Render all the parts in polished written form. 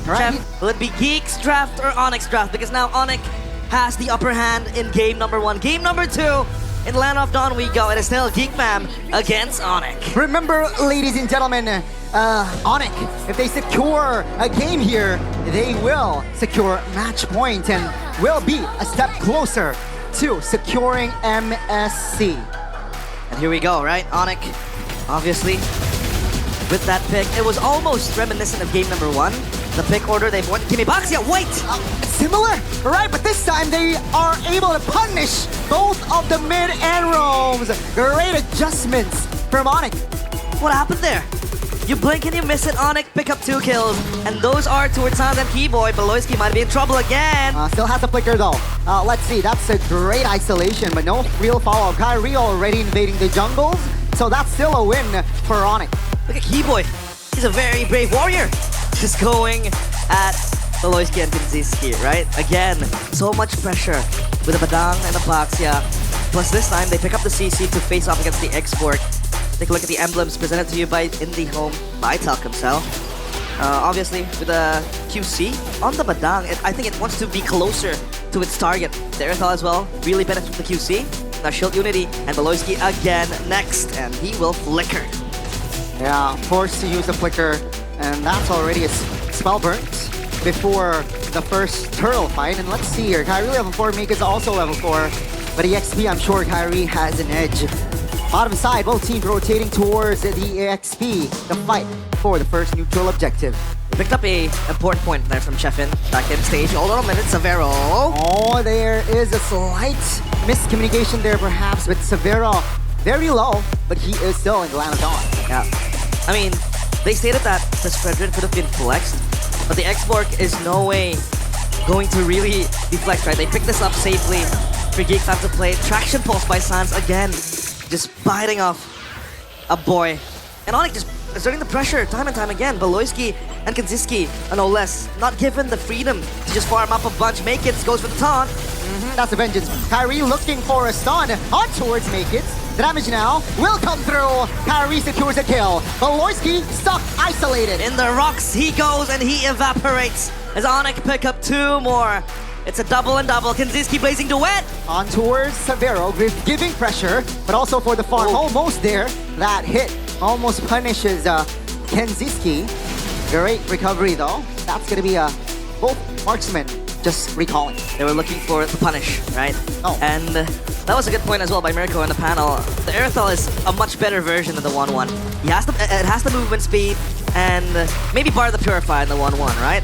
Right. Chef, will it be Geek's draft or ONIC draft? Because now ONIC has the upper hand in game number 1. Game number 2, in Land of Dawn we go. It is still Geek Fam against ONIC. Remember, ladies and gentlemen, ONIC, if they secure a game here, they will secure match point and will be a step closer to securing MSC. And here we go, right? ONIC, obviously, with that pick. It was almost reminiscent of game number 1. The pick order, they've won. Kimibaxia, wait! Similar, right? But this time they are able to punish both of the mid and roams. Great adjustments from ONIC. What happened there? You blink and you miss it, ONIC, pick up 2 kills. And those are towards Sans and Keyboy. Beloyski might be in trouble again. Still has a flicker though. Let's see, that's a great isolation, but no real follow-up. Kyrie already invading the jungles, so that's still a win for ONIC. Look at Keyboy. He's a very brave warrior. Just going at Beloyski and Kinziski, right? Again, so much pressure with the Badang and the Baxia. Plus this time, they pick up the CC to face off against the export. Take a look at the emblems presented to you by Indie Home by Telkomsel. Obviously, with the QC on the Badang, I think it wants to be closer to its target. The Erythal as well really benefits from the QC. Now Shield Unity and Beloyski again next, and he will flicker. Yeah, forced to use the flicker, and that's already a spell burnt before the first turtle fight. And let's see here, Kyrie level 4, Mika's also level 4, but EXP, I'm sure Kyrie has an edge. Bottom side, both teams rotating towards the EXP, the fight for the first neutral objective. Picked up a important point there from Chefin back in stage. Hold on a minute, Severo. Oh, there is a slight miscommunication there perhaps with Severo. Very low, but he is still in the Land of Dawn. Yeah. I mean, they stated that the Spreadrin could have been flexed, but the X-Borg is no way going to really be flexed, right? They picked this up safely for Geek Fam to play. Traction Pulse by Sans again, just biting off a boy. And ONIC just exerting the pressure time and time again. Beloyski and Kinziski, no less, not given the freedom to just farm up a bunch. Make It goes for the taunt. That's a vengeance. Kyrie looking for a stun on towards Make It. The damage now will come through. Kyrie secures a kill. Beloyski stuck isolated. In the rocks he goes and he evaporates as ONIC pick up 2 more. It's a double and double. Kinziski blazing duet. On towards Severo, giving pressure, but also for the farm. Almost there. That hit almost punishes Kinziski. Great recovery though. That's gonna be both marksmen just recalling. They were looking for the punish, right? Oh. And that was a good point as well by Mirko on the panel. The Erythal is a much better version of the 1-1. It has the movement speed and maybe bar the Purify in the 1-1, right?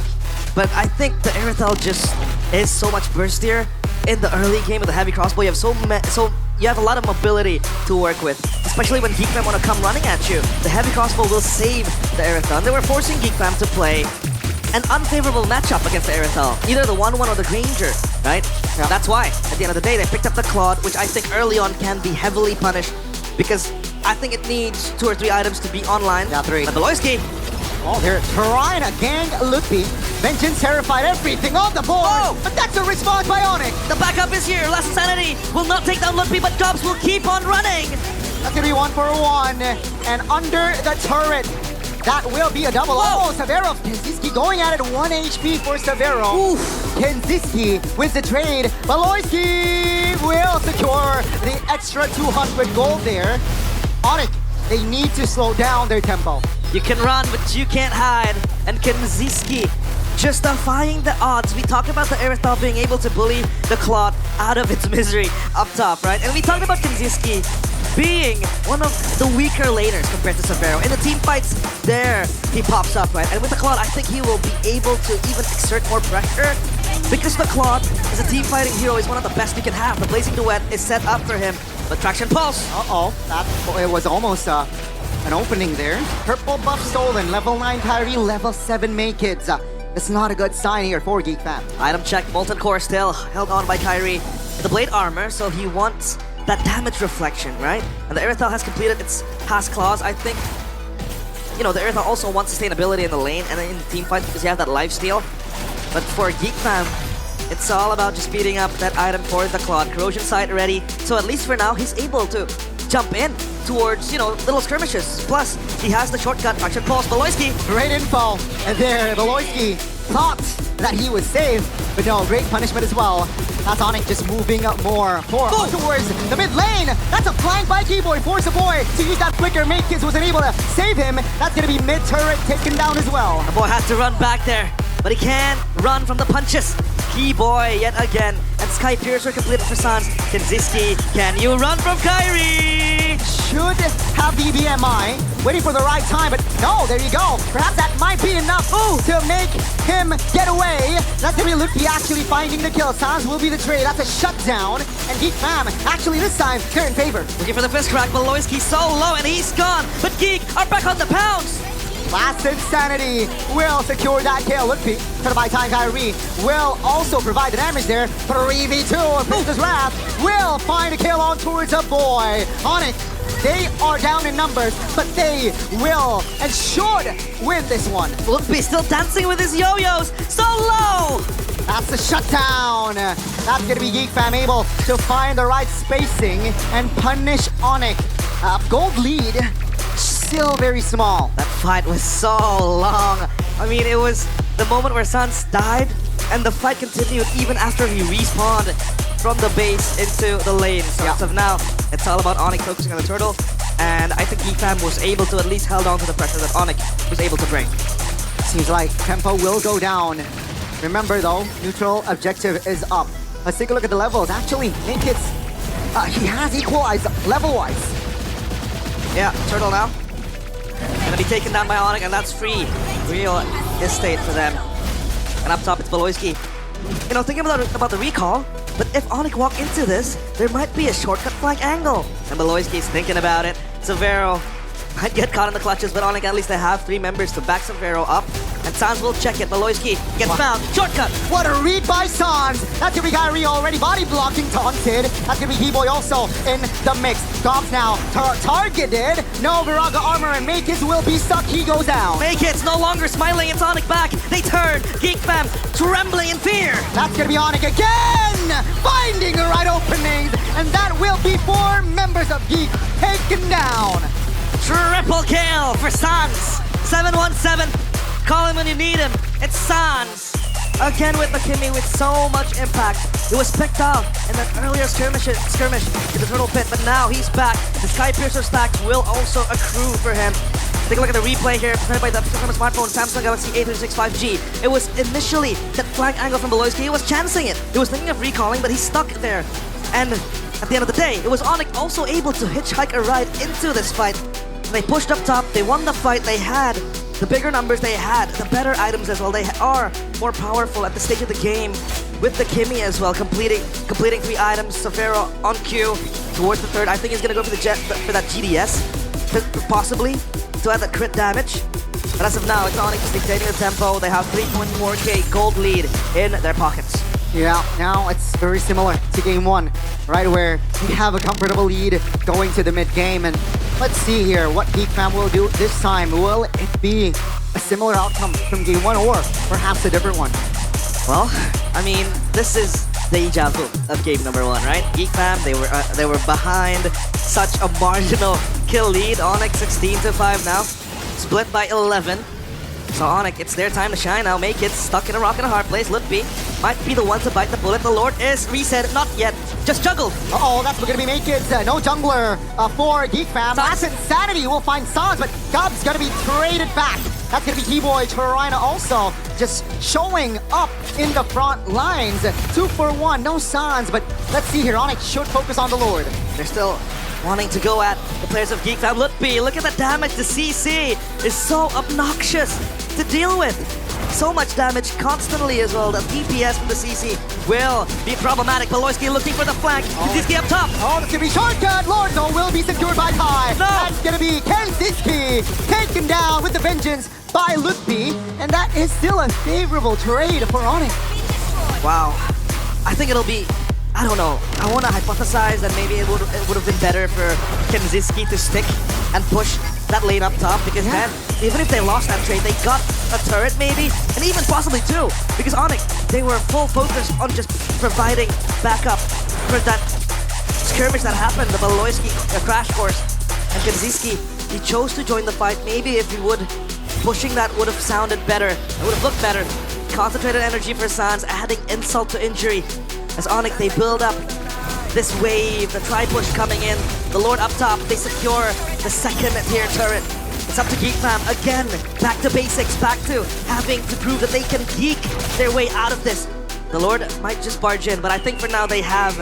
But I think the Erythal just is so much burstier in the early game with the heavy crossbow. You have you have a lot of mobility to work with, especially when Geek Fam want to come running at you. The heavy crossbow will save the Erythal. And they were forcing Geek Fam to play an unfavorable matchup against the Erythal, either the 1-1 or the Granger, right? Yeah. That's why, at the end of the day, they picked up the Claude, which I think early on can be heavily punished because I think it needs 2 or 3 items to be online. Yeah, 3. But Beloyski, Oh, they're trying to gang Lupi. Vengeance terrified everything on the board. Oh! But that's a response by ONIC. the backup is here. Last Insanity will not take down Ludwig, but Dobbs will keep on running. That's gonna be 1 for 1. And under the turret, that will be a double. Whoa. Oh, Severo. Kinziski going at it. 1 HP for Severo. Oof. Kinziski with the trade. Beloyski will secure the extra 200 gold there. ONIC, they need to slow down their tempo. You can run, but you can't hide. And Kinziski just defying the odds. We talked about the Erythal being able to bully the Claude out of its misery up top, right? And we talked about Kinziski being one of the weaker laners compared to Severo. In the team fights, there he pops up, right? And with the Claude, I think he will be able to even exert more pressure because the Claude as a team fighting hero is one of the best we can have. The Blazing Duet is set up for him. But Traction Pulse. It was almost an opening there. Purple buff stolen. Level 9 Kyrie, level 7 Make It. It's not a good sign here for Geek Fam. Item check, Molten Core still held on by Kyrie. The Blade Armor, so he wants that damage reflection, right? And the Erythal has completed its past claws. I think, you know, the Erythal also wants sustainability in the lane and in the team fight because you have that lifesteal. But for Geek Fam, it's all about just speeding up that item for the Claude. Corrosion Sight ready, so at least for now, he's able to jump in towards, you know, little skirmishes. Plus, he has the shortcut, action pulse, Beloyski. Great info. And there, Beloyski thought that he was safe, but no, great punishment as well. That's ONIC just moving up more towards the mid lane. That's a flank by Keyboy. Force a boy to use that flicker. Makekids wasn't able to save him. That's going to be mid turret taken down as well. The boy has to run back there, but he can't run from the punches. Keyboy yet again, and Sky Piercer completed for Sans. Kinziski, can you run from Kyrie? Should have the BMI, waiting for the right time, but no, there you go. Perhaps that might be enough to make him get away. That's gonna be Lucky actually finding the kill. Sans will be the trade. That's a shutdown, and Geek Fam actually this time they're in favor. Looking for the fist crack, Beloyski so low, and he's gone. But Geek are back on the pounce. Last Insanity will secure that kill. Lucky, turned by time Kyrie, will also provide the damage there. 3v2, Princess Wrath will find a kill on towards a boy. ONIC, they are down in numbers, but they will and should win this one. Lucky still dancing with his yo-yos, so low. That's the shutdown. That's gonna be Geek Fam able to find the right spacing and punish ONIC. Gold lead, still very small. That fight was so long. I mean, it was the moment where Sans died, and the fight continued even after he respawned from the base into the lane. So as of now, it's all about ONIC focusing on the turtle, and I think Geek Fam was able to at least hold on to the pressure that ONIC was able to bring. Seems like tempo will go down. Remember though, neutral objective is up. Let's take a look at the levels. Actually, Naked's, he has equalized level-wise. Yeah, turtle now. Gonna be taken down by ONIC, and that's free. Real estate for them. And up top, it's Beloyski. You know, thinking about the recall, but if ONIC walk into this, there might be a shortcut flank angle. And Beloyski's thinking about it. Severo might get caught in the clutches, but ONIC at least they have 3 members to back Severo up. And Sans will check it. Beloyski gets found. Shortcut! What a read by Sans! That's gonna be Kyrie already body blocking taunted. That's gonna be Keyboy also in the mix. Gops now targeted. No Viraga armor, and Makekids will be stuck. He goes down. Makekids no longer smiling. It's ONIC back. They turn. Geek Fam trembling in fear. That's gonna be ONIC again! Finding the right openings, and that will be 4 members of Geek taken down. Triple kill for Sans. 717. Call him when you need him. It's Sans. Again with McKimmy with so much impact. It was picked off in that earlier skirmish in the turtle pit, but now he's back. The Sky Piercer stacks will also accrue for him. Take a look at the replay here, presented by the smartphone Samsung Galaxy A36 5G. It was initially that flank angle from Beloyski. He was chancing it. He was thinking of recalling, but he's stuck there. And at the end of the day, it was ONIC also able to hitchhike a ride into this fight. They pushed up top, they won the fight, they had the bigger numbers, they had the better items as well. They are more powerful at the stage of the game with the Kimmy as well, completing 3 items. Severo on cue towards the third. I think he's gonna go for for that GDS, possibly to add that crit damage. But as of now, it's ONIC just dictating the tempo. They have 3.4k gold lead in their pockets. Yeah, now it's very similar to game 1, right, where we have a comfortable lead going to the mid game. And let's see here what Geek Fam will do this time. Will it be a similar outcome from game 1 or perhaps a different one? Well, I mean, this is deja vu of game number 1, right? Geek Fam, they were behind such a marginal kill lead. ONIC 16-5 now, split by 11. So ONIC, it's their time to shine now. Make it stuck in a rock and a hard place. Lutfi might be the one to bite the bullet. The Lord is reset, not yet. Just juggled. Uh-oh, that's gonna be Makekids. No jungler for Geek Fam. That's Insanity. We'll find Sans, but Gub's gonna be traded back. That's gonna be Keyboy Torina also just showing up in the front lines. 2 for 1, no Sans, but let's see here. ONIC should focus on the Lord. They're still wanting to go at the players of Geek Fam. Lutfi, look at the damage. The CC is so obnoxious to deal with. So much damage constantly as well. The DPS from the CC will be problematic. Beloyski looking for the flank. Kinziski up top. Oh, that's gonna be shortcut. Lord, though, will be secured by Kai. No. That's gonna be Kinziski taken down with the vengeance by Lutfi, and that is still a favorable trade for ONIC. Wow. I think it'll be, I don't know. I want to hypothesize that maybe it would have been better for Kinziski to stick and push that lane up top, because then, even if they lost that trade, they got a turret maybe, and even possibly 2, because ONIC, they were full focus on just providing backup for that skirmish that happened, the Beloyski crash course. And Kanziski, he chose to join the fight. Maybe if he would, pushing that would have sounded better. It would have looked better. Concentrated energy for Sans, adding insult to injury. As ONIC, they build up this wave, the tri-push coming in. The Lord up top, they secure the second tier turret. It's up to Geek Fam again, back to basics, back to having to prove that they can geek their way out of this. The Lord might just barge in, but I think for now they have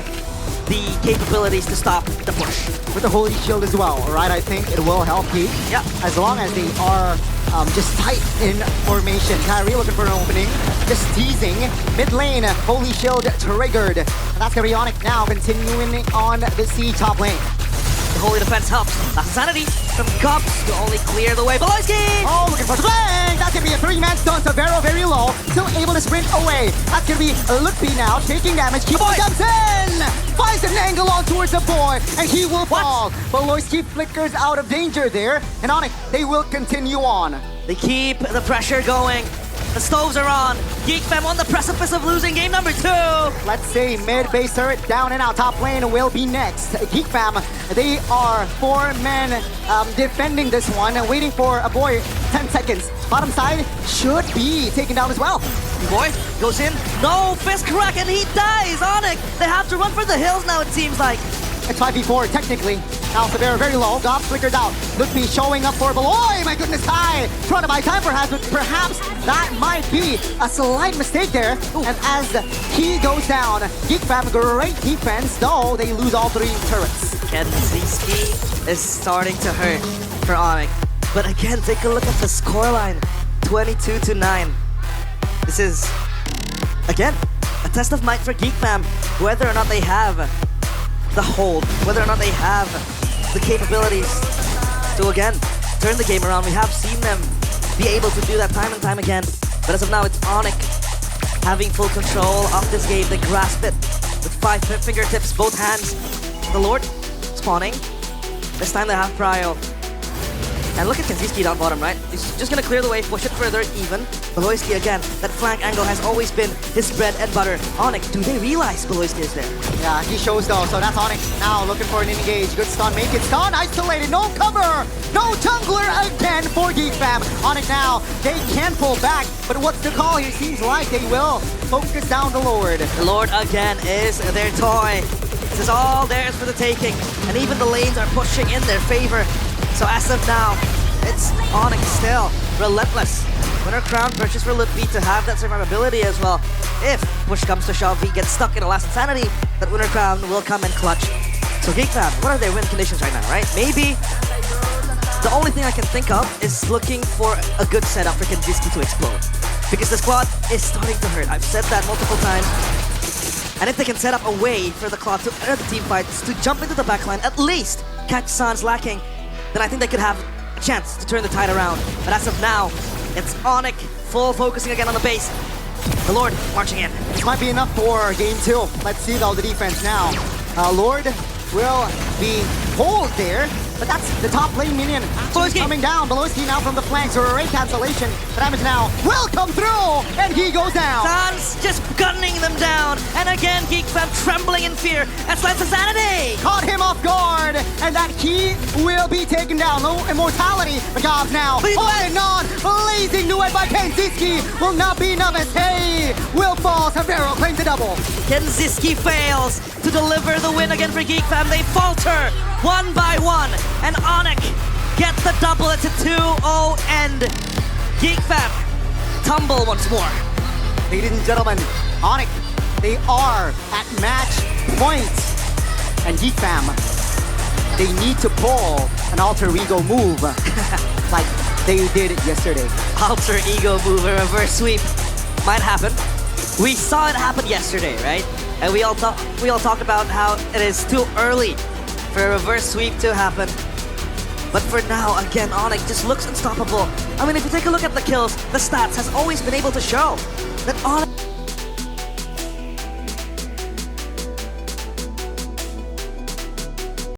the capabilities to stop the push. With the Holy Shield as well, right? I think it will help Geek. Yeah. As long as they are just tight in formation. Kyrie looking for an opening, just teasing. Mid lane, Holy Shield triggered. And that's gonna be ONIC now, continuing on the C top lane. The Holy Defense helps. That's Insanity from Cubs to only clear the way. Beloyski! Oh, looking for the flank! That's gonna be a 3-man stun, Severo very low, still able to sprint away. That's gonna be Lutfi now, taking damage. Keep comes in! Finds an angle on towards the boy, and he will fall. Beloyski flickers out of danger there, and ONIC, they will continue on. They keep the pressure going. The stoves are on. Geek Fam on the precipice of losing game number 2. Let's say mid-base turret down and out. Top lane will be next. Geek Fam, they are 4 men defending this one and waiting for a boy 10 seconds. Bottom side should be taken down as well. Boy goes in. No, fist crack, and he dies. ONIC, they have to run for the hills now, it seems like. It's 5v4 technically. Now Severo very low, got flickered out. Lutfi showing up for Beloy, my goodness, Kai! Trying to buy time perhaps, but perhaps that might be a slight mistake there. Ooh. And as he goes down, Geek Fam, great defense, though they lose all 3 turrets. Kanziski is starting to hurt for ONIC. But again, take a look at the scoreline, 22-9. This is, again, a test of might for Geek Fam, whether or not they have the hold, whether or not they have the capabilities to again turn the game around. We have seen them be able to do that time and time again, but as of now it's ONIC having full control of this game. They grasp it with 5 fingertips, both hands. The Lord spawning. This time they have Prio. And look at Kanziski down bottom, right? He's just gonna clear the way, push it further, even. Beloyski again, that flank angle has always been his bread and butter. ONIC, do they realize Beloyski is there? Yeah, he shows though, so that's ONIC now looking for an engage. Good stun, make it stun, isolated, no cover! No jungler again for Geek Fam. ONIC now, they can pull back, but what's the call here? Seems like they will focus down the Lord. The Lord again is their toy. This is all theirs for the taking, and even the lanes are pushing in their favor. So as of now, it's ONIC still relentless. Winner crown purchase for Lutfi to have that survivability as well. If push comes to shove, he gets stuck in a last insanity, that winner crown will come and clutch. So Geek Fam, what are their win conditions right now, right? Maybe the only thing I can think of is looking for a good setup for Kanziski to explode. Because the squad is starting to hurt. I've said that multiple times. And if they can set up a way for the Claw to enter the team fights, to jump into the backline, at least catch Sans lacking, then I think they could have a chance to turn the tide around. But as of now, it's ONIC full focusing again on the base. The Lord marching in. This might be enough for game 2. Let's see though the defense now. Lord will be hold there, but that's the top lane minion coming down. Beloyski now from the flanks, or a ray cancellation. The damage now will come through, and he goes down. Sans just gunning them down, and again Geek Fam trembling in fear. That's Lance Insanity! Caught him off guard, and that key will be taken down. No immortality, but Gob now on and on, blazing new by Kanziski will not be enough as hey will fall. Severo claims the double. Kanziski fails to deliver the win again for Geek Fam. They falter 1 by 1, and ONIC get the double. It's a 2-0 end. Geek Fam tumble once more. Ladies and gentlemen, ONIC, they are at match point. And Geek Fam, they need to pull an alter ego move like they did yesterday. Alter ego move, a reverse sweep might happen. We saw it happen yesterday, right? And we all talked about how it is too early for a reverse sweep to happen. But for now, again, ONIC just looks unstoppable. I mean, if you take a look at the kills, the stats has always been able to show that ONIC